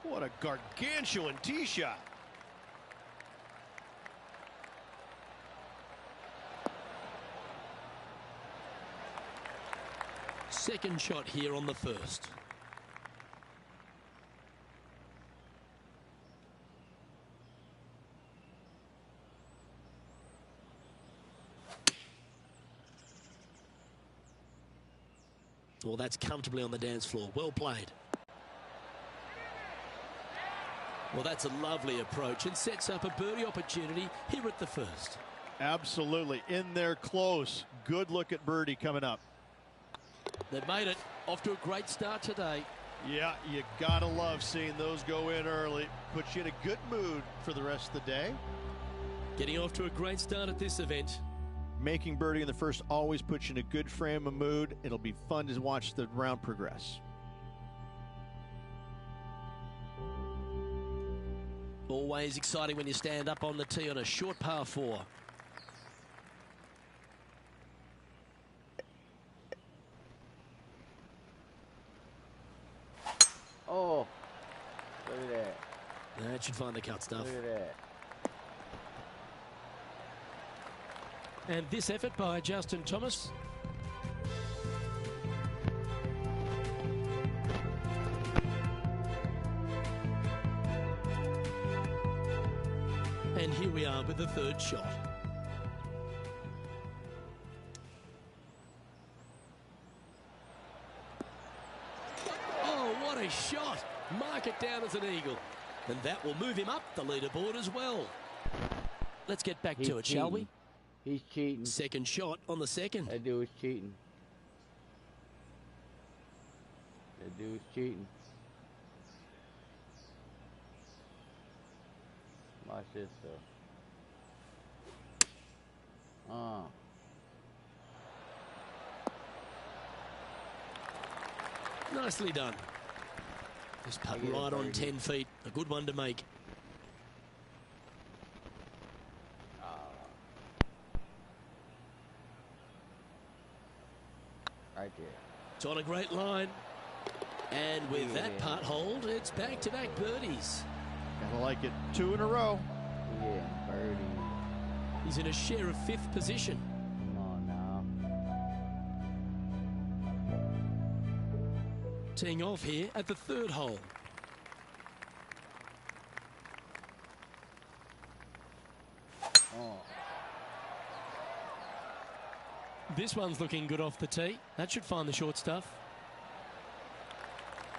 What a gargantuan tee shot. Second shot here on the first. Well, that's comfortably on the dance floor. Well played. Well, that's a lovely approach and sets up a birdie opportunity here at the first. Absolutely. In there close. Good look at birdie coming up. They've made it. Off to a great start today. Yeah, you gotta love seeing those go in early. Puts you in a good mood for the rest of the day. Getting off to a great start at this event. Making birdie in the first always puts you in a good frame of mood. It'll be fun to watch the round progress. Always exciting when you stand up on the tee on a short par 4. Oh, look at that. That should find the cut stuff. Look at that. And this effort by Justin Thomas. And here we are with the third shot. Oh, what a shot. Mark it down as an eagle. And that will move him up the leaderboard as well. Let's get back to it, shall we? He's cheating. Second shot on the second. That dude was cheating. That dude was cheating. Watch this though. Nicely done. Just putt right on 10 feet. A good one to make. Right there. It's on a great line. And with that putt hold, it's back-to-back birdies. Gotta like it. 2 in a row. Yeah, birdie. He's in a share of 5th position. Come on now. Teeing off here at the 3rd hole. Oh. This one's looking good off the tee. That should find the short stuff.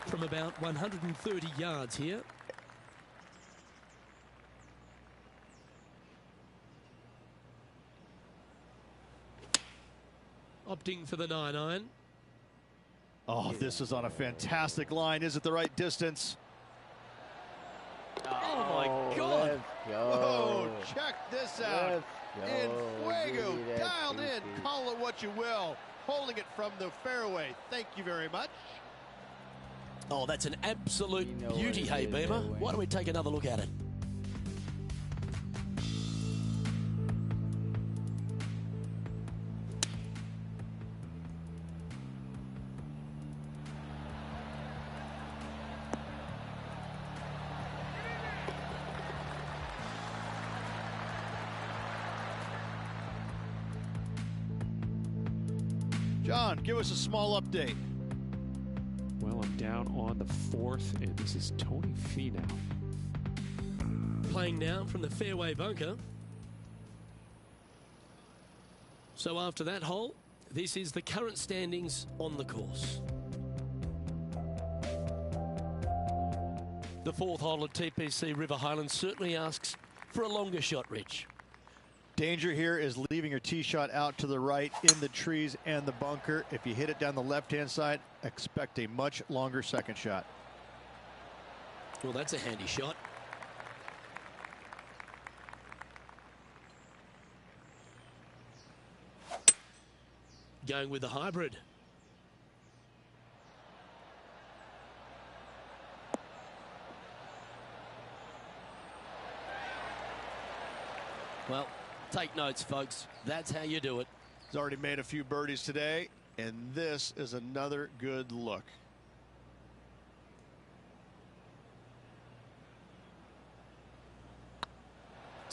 From about 130 yards here. Opting for the 9-iron. Oh, this is on a fantastic line. Is it the right distance? Oh my God. Let's go. Oh, check this out. Let's In go. fuego, Give me that dialed in, TC. call it what you will. Holding it from the fairway. Thank you very much. Oh, that's an absolute You know beauty, what it hey is, Beamer. Wayne. Why don't we take another look at it? John, give us a small update. Well, I'm down on the 4th, and this is Tony Finau. Playing now from the fairway bunker. So after that hole, this is the current standings on the course. The 4th hole at TPC River Highlands certainly asks for a longer shot, Rich. Danger here is leaving your tee shot out to the right in the trees and the bunker. If you hit it down the left-hand side, expect a much longer second shot. Well, that's a handy shot. Going with the hybrid. Well, take notes, folks. That's how you do it. He's already made a few birdies today, and this is another good look.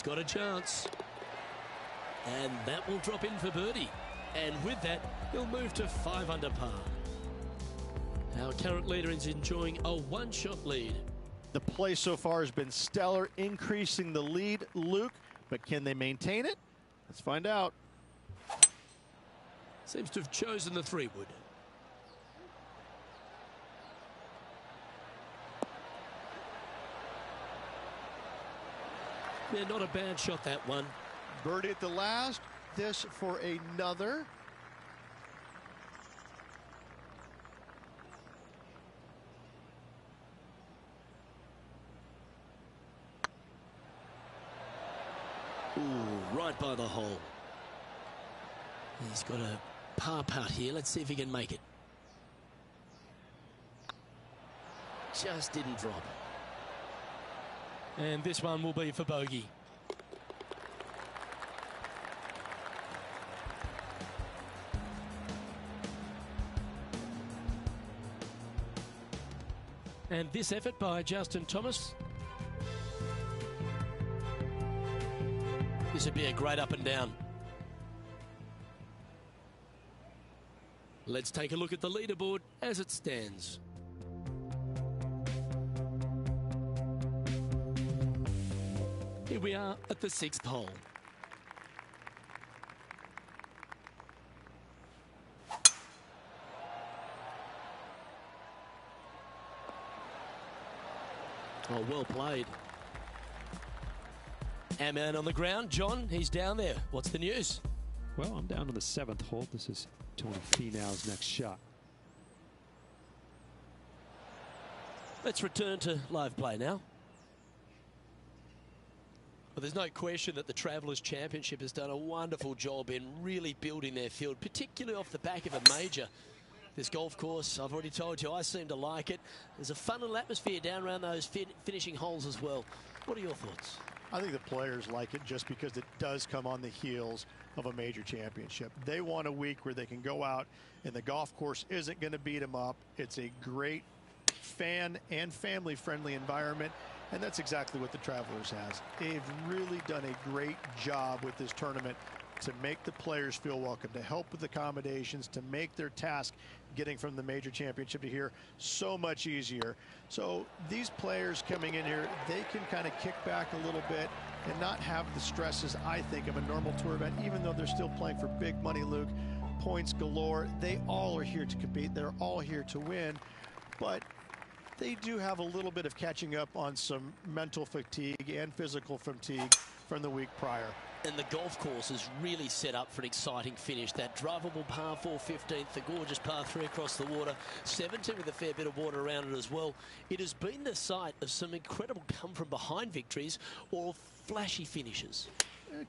It's got a chance. And that will drop in for birdie. And with that, he'll move to 5 under par. Our current leader is enjoying a one-shot lead. The play so far has been stellar, increasing the lead, Luke, but can they maintain it? Let's find out. Seems to have chosen the 3-wood. Yeah, not a bad shot, that one. Birdie at the last. This for another. Ooh, right by the hole. He's got a par putt here. Let's see if he can make it. Just didn't drop. And this one will be for bogey. And this effort by Justin Thomas. This would be a great up and down. Let's take a look at the leaderboard as it stands. Here we are at the 6th hole. Oh, well played. Our man on the ground, John, he's down there. What's the news? Well, I'm down to the 7th hole. This is Tony Finau's next shot. Let's return to live play now. Well, there's no question that the Travellers Championship has done a wonderful job in really building their field, particularly off the back of a major. This golf course, I've already told you, I seem to like it. There's a fun little atmosphere down around those finishing holes as well. What are your thoughts? I think the players like it just because it does come on the heels of a major championship. They want a week where they can go out and the golf course isn't going to beat them up. It's a great fan and family friendly environment, and that's exactly what the Travelers has. They've really done a great job with this tournament to make the players feel welcome, to help with accommodations, to make their task getting from the major championship to here so much easier. So these players coming in here, they can kind of kick back a little bit and not have the stresses, I think, of a normal tour event, even though they're still playing for big money, Luke. Points galore. They all are here to compete. They're all here to win. But they do have a little bit of catching up on some mental fatigue and physical fatigue from the week prior. And the golf course is really set up for an exciting finish. That drivable par 4 15th, the gorgeous par 3 across the water, 17 with a fair bit of water around it as well. It has been the site of some incredible come-from-behind victories or flashy finishes.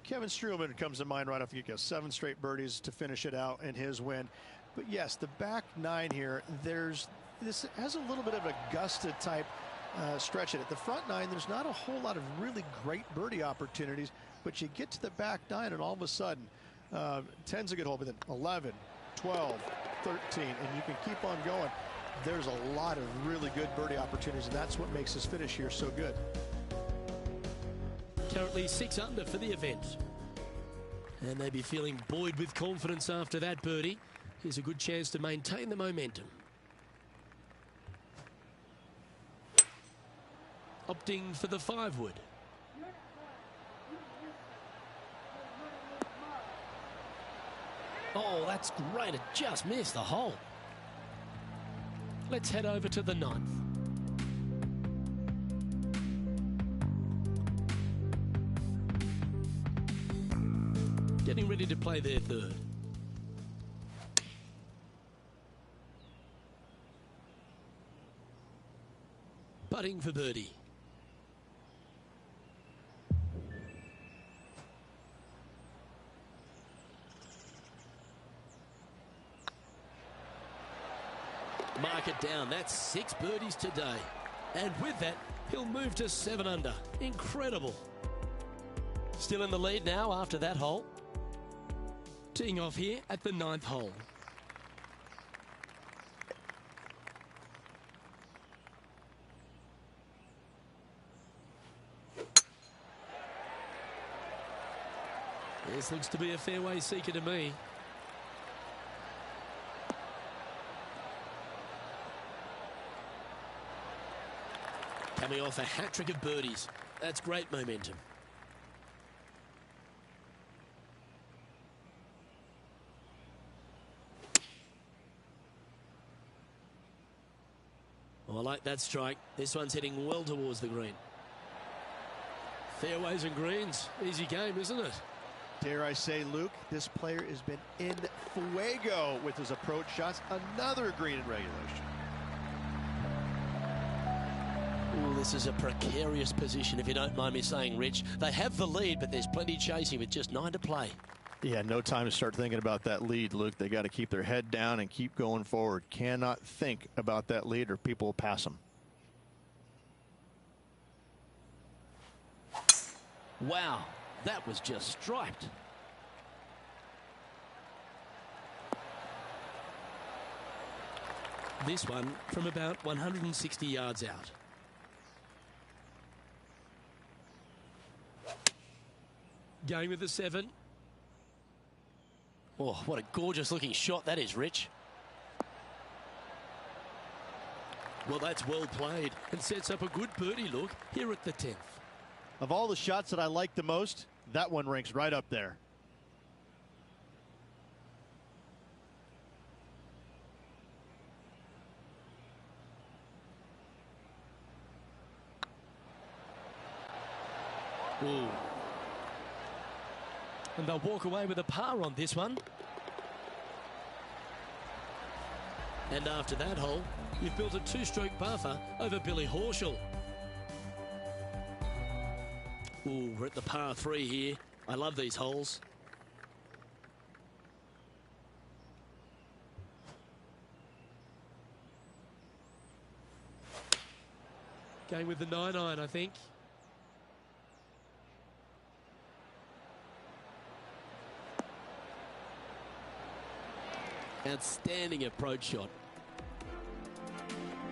Kevin Streelman comes to mind right off the get-go. 7 straight birdies to finish it out in his win. But yes, the back 9 here, this has a little bit of Augusta type stretch in it. The front 9, there's not a whole lot of really great birdie opportunities, but you get to the back 9 and all of a sudden 10's a good hole, but then 11, 12, 13, and you can keep on going. There's a lot of really good birdie opportunities, and that's what makes this finish here so good. Currently 6 under for the event, and they'd be feeling buoyed with confidence after that birdie. Here's a good chance to maintain the momentum. Opting for the 5-wood. Oh, that's great. It just missed the hole. Let's head over to the 9th. Getting ready to play their 3rd. Putting for birdie. Mark it down. That's 6 birdies today. And with that, he'll move to 7 under. Incredible. Still in the lead now after that hole. Teeing off here at the 9th hole. This looks to be a fairway seeker to me. Coming off a hat-trick of birdies. That's great momentum. Oh, I like that strike. This one's heading well towards the green. Fairways and greens. Easy game, isn't it? Dare I say, Luke, this player has been in fuego with his approach shots. Another green in regulation. Ooh, this is a precarious position, if you don't mind me saying, Rich. They have the lead, but there's plenty chasing with just 9 to play. Yeah, no time to start thinking about that lead, Luke. They got to keep their head down and keep going forward. Cannot think about that lead or people will pass them. Wow, that was just striped. This one from about 160 yards out. Going with the 7. Oh, what a gorgeous looking shot that is, Rich. Well, that's well played and sets up a good birdie look here at the 10th. Of all the shots that I like the most, that one ranks right up there. Ooh. And they'll walk away with a par on this one. And after that hole, you've built a 2-stroke buffer over Billy Horschel. Ooh, we're at the par 3 here. I love these holes. Going with the 9-iron, I think. Outstanding approach shot.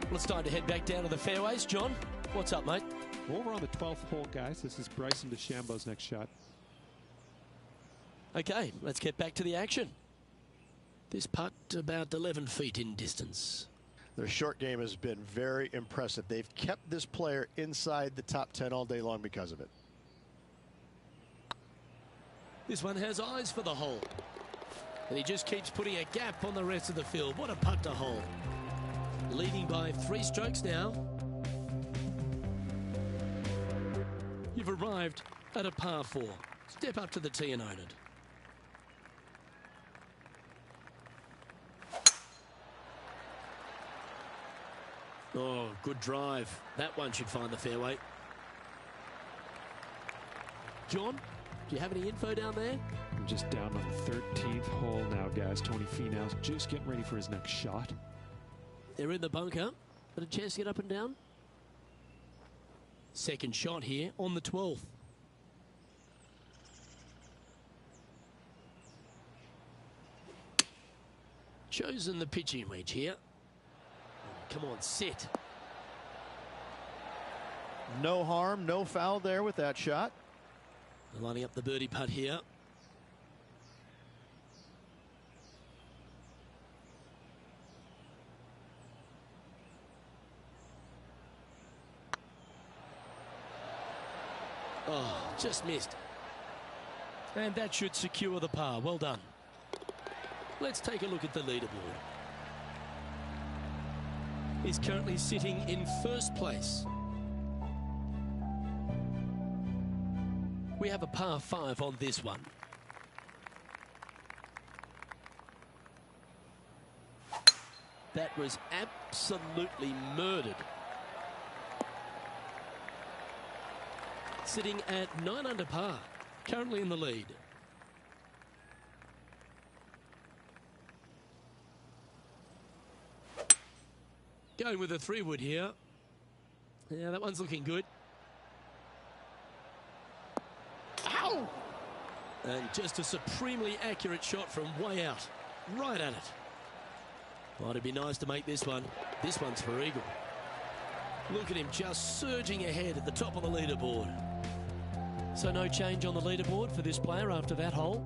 Well, it's time to head back down to the fairways. John, what's up, mate? Over on the 12th hole, guys. This is Bryson DeChambeau's next shot. Okay, let's get back to the action. This putt about 11 feet in distance. Their short game has been very impressive. They've kept this player inside the top 10 all day long because of it. This one has eyes for the hole. And he just keeps putting a gap on the rest of the field. What a putt to hole. Leading by 3 strokes now. You've arrived at a par 4. Step up to the tee and own it. Oh, good drive. That one should find the fairway. John, do you have any info down there? I'm just down on the 13th hole now, guys. Tony Finau's just getting ready for his next shot. They're in the bunker. Got a chance to get up and down. Second shot here on the 12th. Chosen the pitching wedge here. Come on, sit. No harm, no foul there with that shot. Lining up the birdie putt here. Oh, just missed. And that should secure the par. Well done. Let's take a look at the leaderboard. He's currently sitting in first place. We have a par 5 on this one. That was absolutely murdered. Sitting at 9 under par, currently in the lead. Going with a 3-wood here. Yeah, that one's looking good. Ow! And just a supremely accurate shot from way out. Right at it. Well, it'd be nice to make this one. This one's for eagle. Look at him just surging ahead at the top of the leaderboard. So no change on the leaderboard for this player after that hole.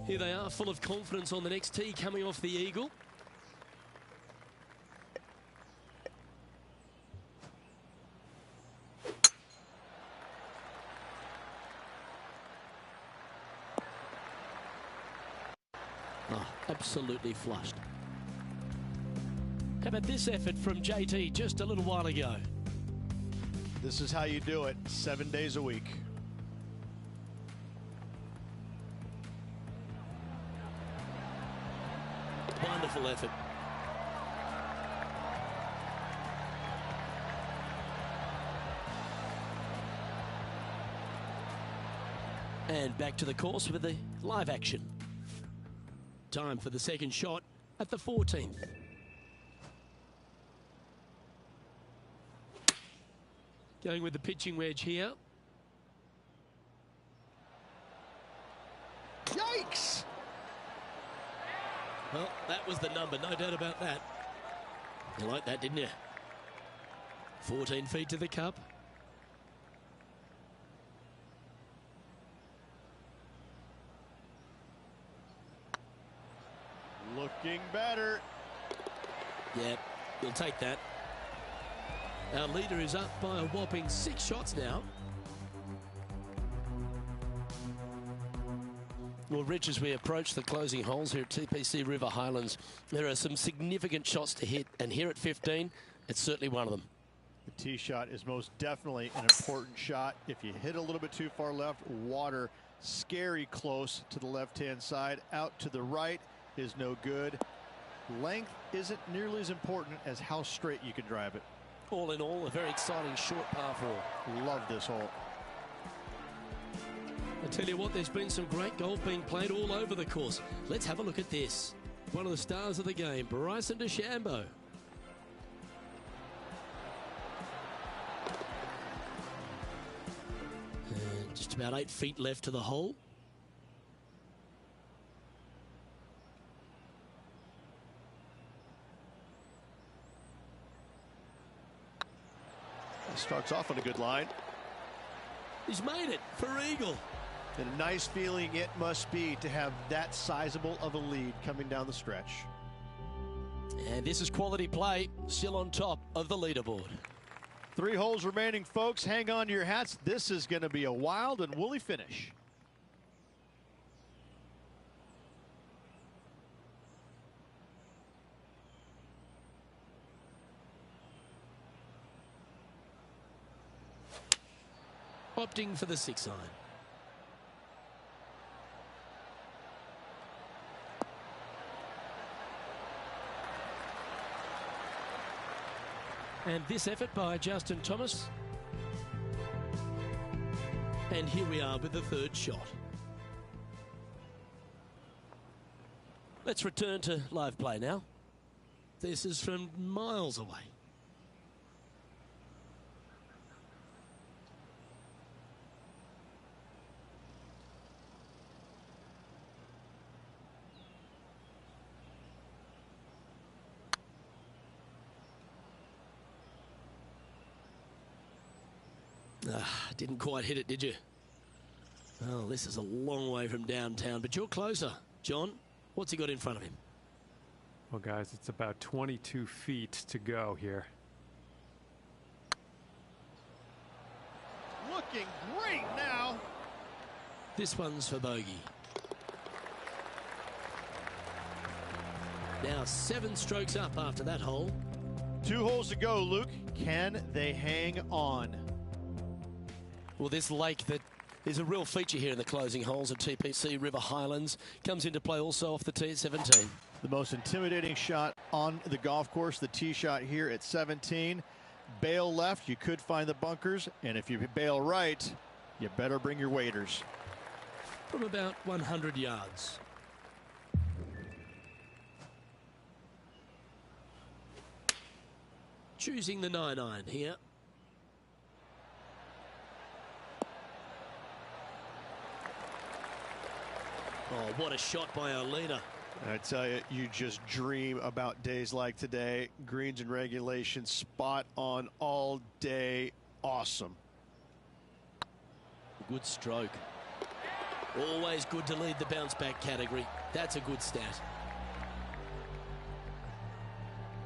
Here they are, full of confidence on the next tee, coming off the eagle. Oh, absolutely flushed. How about this effort from JT just a little while ago? This is how you do it 7 days a week. Wonderful effort. And back to the course with the live action. Time for the second shot at the 14th. Going with the pitching wedge here. Yikes! Well, that was the number, no doubt about that. You liked that, didn't you? 14 feet to the cup. Looking better. Yep, you'll take that. Our leader is up by a whopping 6 shots now. Well, Rich, as we approach the closing holes here at TPC River Highlands, there are some significant shots to hit, and here at 15, it's certainly one of them. The tee shot is most definitely an important shot. If you hit a little bit too far left, water scary close to the left-hand side. Out to the right is no good. Length isn't nearly as important as how straight you can drive it. All in all, a very exciting short par 4. Love this hole. I tell you what, there's been some great golf being played all over the course. Let's have a look at this. One of the stars of the game, Bryson DeChambeau. Just about 8 feet left to the hole. Starts off on a good line. He's made it for eagle. And a nice feeling it must be to have that sizable of a lead coming down the stretch. And this is quality play, still on top of the leaderboard. 3 holes remaining, folks. Hang on to your hats. This is going to be a wild and woolly finish. Opting for the 6 iron. And this effort by Justin Thomas. And here we are with the 3rd shot. Let's return to live play now. This is from miles away. Didn't quite hit it, did you? Well, this is a long way from downtown, but you're closer. John, what's he got in front of him? Well, guys, it's about 22 feet to go here. Looking great now. This one's for bogey. Now 7 strokes up after that hole. 2 holes to go, Luke. Can they hang on? Well, this lake that is a real feature here in the closing holes at TPC River Highlands comes into play also off the tee at 17. The most intimidating shot on the golf course, the tee shot here at 17. Bail left, you could find the bunkers, and if you bail right, you better bring your waders. From about 100 yards. Choosing the 9 iron here. Oh, what a shot by Olina. I tell you, you just dream about days like today. Greens and regulation, spot on all day. Awesome. Good stroke. Always good to lead the bounce back category. That's a good stat.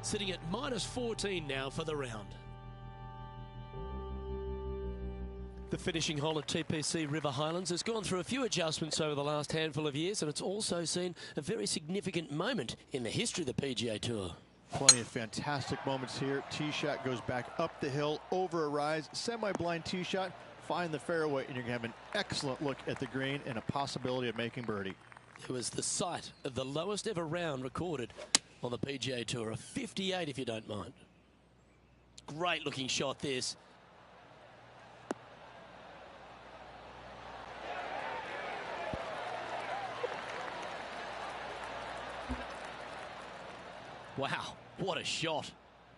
Sitting at -14 now for the round. The finishing hole at TPC River Highlands has gone through a few adjustments over the last handful of years, and it's also seen a very significant moment in the history of the PGA Tour. Plenty of fantastic moments here. Tee shot goes back up the hill, over a rise, semi-blind tee shot, find the fairway, and you're going to have an excellent look at the green and a possibility of making birdie. It was the site of the lowest ever round recorded on the PGA Tour, a 58 if you don't mind. Great looking shot this. Wow, what a shot.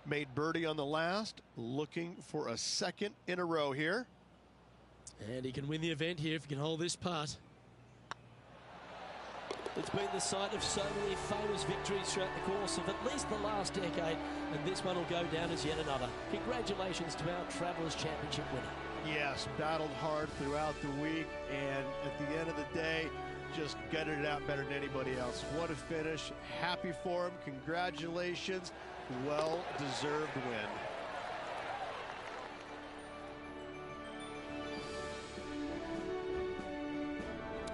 Made birdie on the last, looking for a second in a row here. And he can win the event here if he can hold this putt. It's been the site of so many famous victories throughout the course of at least the last decade, and this one will go down as yet another. Congratulations to our Travelers Championship winner. Yes, battled hard throughout the week, and at the end of the day, just gutted it out better than anybody else. What a finish. Happy for him. Congratulations. Well-deserved win.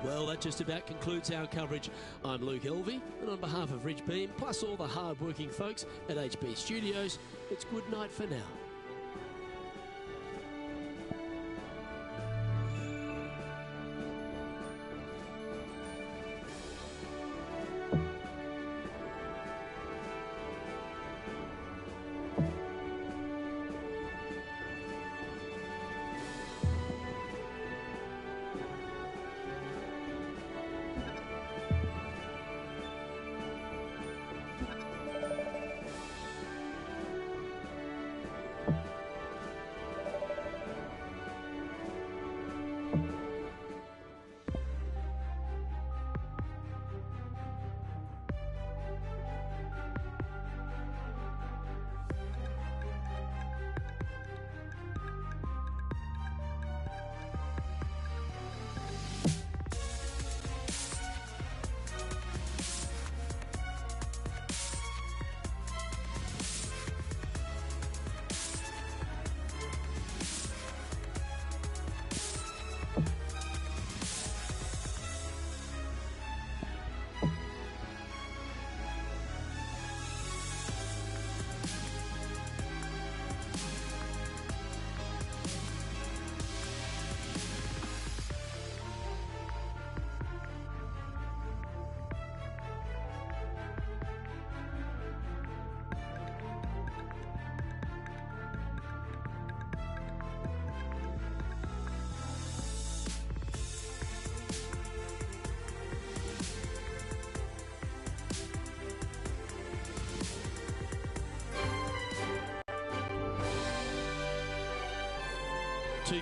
Well, that just about concludes our coverage. I'm Luke Elvey, and on behalf of Rich Beam, plus all the hard-working folks at HB Studios, it's good night for now.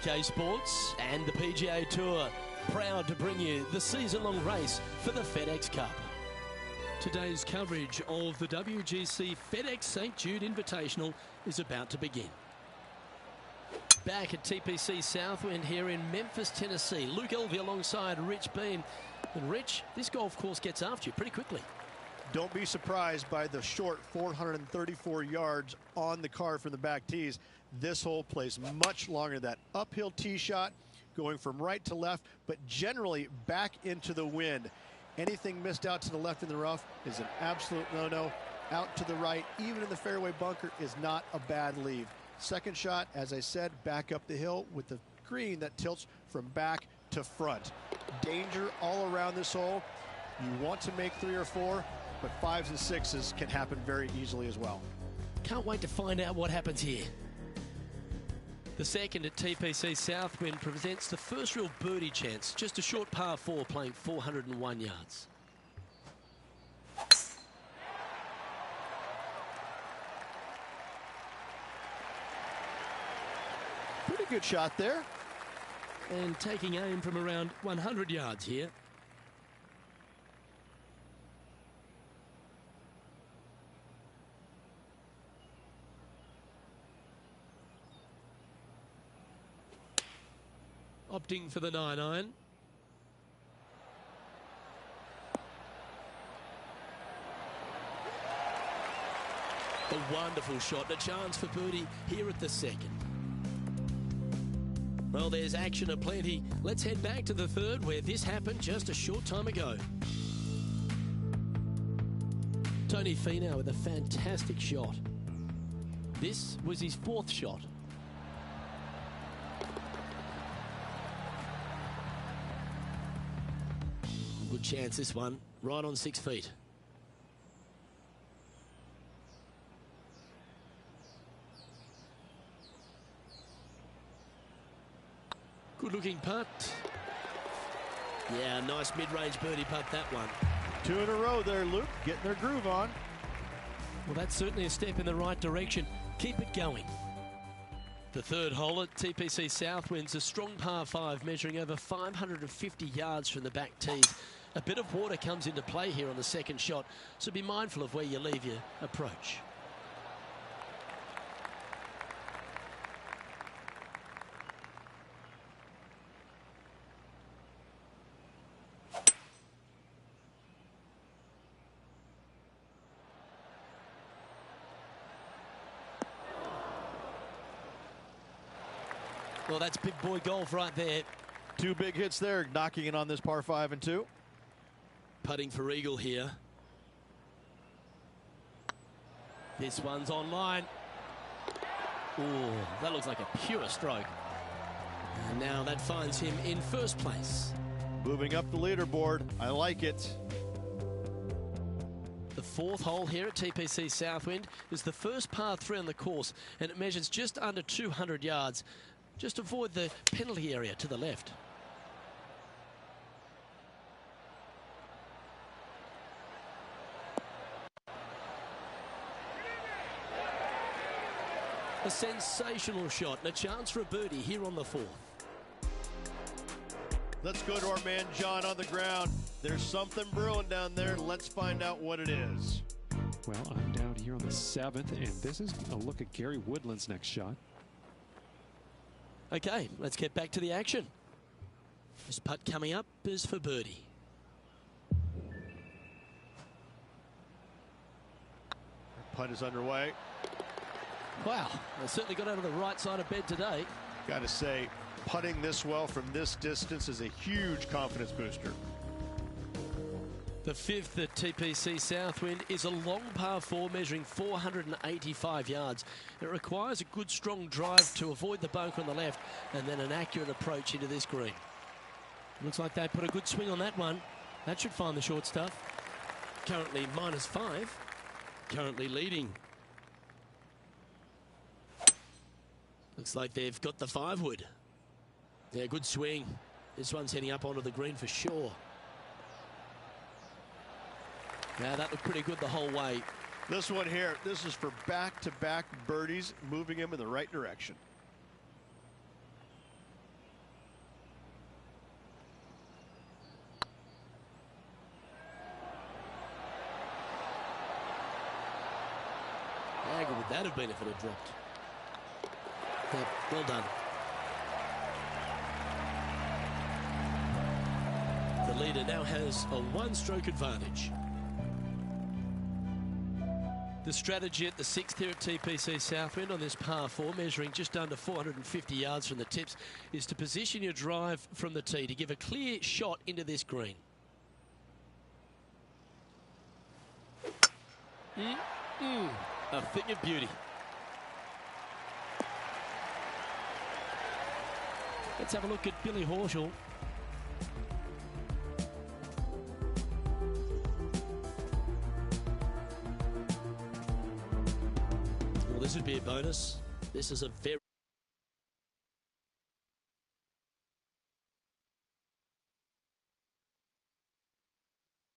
Pga Sports and the PGA Tour, proud to bring you the season-long race for the FedEx Cup. Today's coverage of the WGC FedEx St. Jude Invitational is about to begin. Back at TPC Southwind here in Memphis, Tennessee. Luke Elvey alongside Rich Beam. And Rich, this golf course gets after you pretty quickly. Don't be surprised by the short 434 yards on the card from the back tees. This hole plays much longer. That uphill tee shot going from right to left, but generally back into the wind. Anything missed out to the left in the rough is an absolute no-no. Out to the right, even in the fairway bunker, is not a bad leave. Second shot, as I said, back up the hill with the green that tilts from back to front. Danger all around this hole. You want to make 3 or 4, but 5s and 6s can happen very easily as well. Can't wait to find out what happens here. The second at TPC Southwind presents the first real birdie chance. Just a short par 4 playing 401 yards. Pretty good shot there. And taking aim from around 100 yards here. opting for the 9-iron. A wonderful shot, and a chance for birdie here at the second. Well, there's action aplenty. Let's head back to the third, where this happened just a short time ago. Tony Finau with a fantastic shot. This was his fourth shot. Good chance, this one, right on 6 feet. Good looking putt. Yeah, nice mid-range birdie putt, that one. 2 in a row there, Luke, getting their groove on. Well, that's certainly a step in the right direction. Keep it going. The third hole at TPC Southwind's a strong par 5, measuring over 550 yards from the back tees. A bit of water comes into play here on the second shot, so be mindful of where you leave your approach. Well, that's big boy golf right there. 2 big hits there, knocking it on this par 5 and 2. Putting for eagle here. This one's online. Ooh, that looks like a pure stroke. And now that finds him in first place. Moving up the leaderboard. I like it. The fourth hole here at TPC Southwind is the first par 3 on the course, and it measures just under 200 yards. Just avoid the penalty area to the left. A sensational shot and a chance for a birdie here on the fourth. Let's go to our man John on the ground. There's something brewing down there. Let's find out what it is. Well, I'm down here on the 7th, and this is a look at Gary Woodland's next shot. Okay, let's get back to the action. This putt coming up is for birdie. Putt is underway. Wow, they certainly got out of the right side of bed today. Got to say, putting this well from this distance is a huge confidence booster. The fifth at TPC Southwind is a long par 4 measuring 485 yards. It requires a good strong drive to avoid the bunker on the left and then an accurate approach into this green. Looks like they put a good swing on that one. That should find the short stuff. Currently -5. Currently leading. Looks like they've got the 5 wood. Yeah, good swing. This one's heading up onto the green for sure. Now that looked pretty good the whole way. This one here, this is for back-to-back birdies, moving him in the right direction. How good would that have been if it had dropped? Yeah, well done. The leader now has a 1-stroke advantage. The strategy at the 6th here at TPC Southwind on this par 4, measuring just under 450 yards from the tips, is to position your drive from the tee to give a clear shot into this green. A thing of beauty. Let's have a look at Billy Horschel. Well, this would be a bonus. This is a very